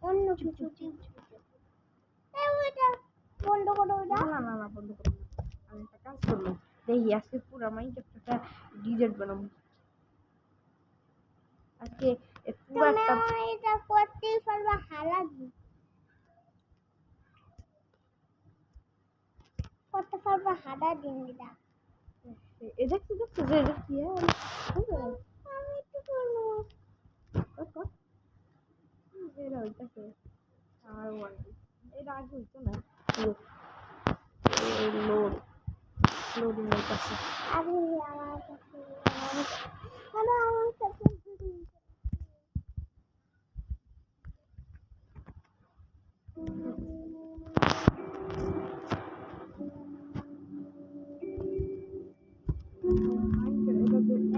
অন্য কিছু ওইটা বন্ধ করো। ওইটা না বন্ধ করো না। আমি একটা কাজ করবো, দেখি আজকে পুরো মাইনক্রাফটটা ডিলিট বানাবো। আজকে পুরো একটা এটা করতেই পারবা হালাকি করতে পারবা হাদা দিন দিদা। এটা কি দেখছো যে এটা কি আমি একটু করবো এটা হইতাছে আর ওয়ান এটা আগে হইতো না। লোডিং হইতাছে। আরে আমার কাছে আমার কাছে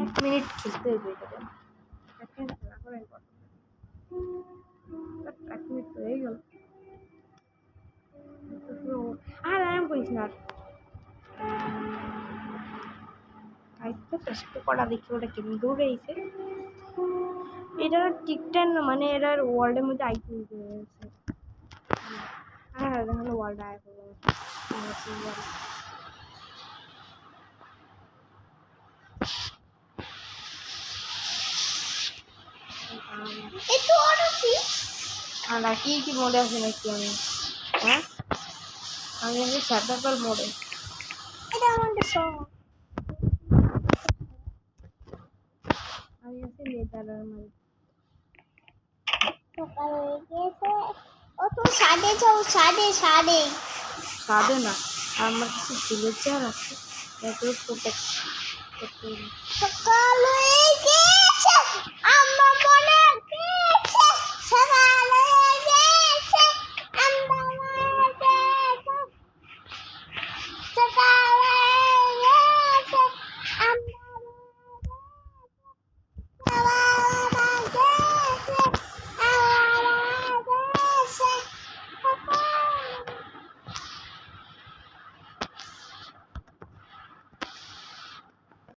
এক মিনিট খেলতে হবে এটা। এক মিনিট খেলা করে এক মিনিট তো হয়ে গেল। আর আরাম করিস না। আজকে কষ্ট করা দেখি ওটা কেমন দৌড়াইছে। এটার টিকটেন মানে এটার ওয়ার্ল্ডের মধ্যে আইতে হয়েছে। হ্যাঁ দেখো ওয়ার্ল্ড আয় একটু অরসি আর কি মোডে আছে নাকি আমি? হ্যাঁ আমি আছি সার্ভাইভাল মোডে। এটা আমাদের সব আমি আছি লেদারের মধ্যে। সকাল হয়ে গেছে। ও তো সাড়ে না আমার কিছু ভিলেজার আছে প্রোটেক্ট করতে। সকাল হয়ে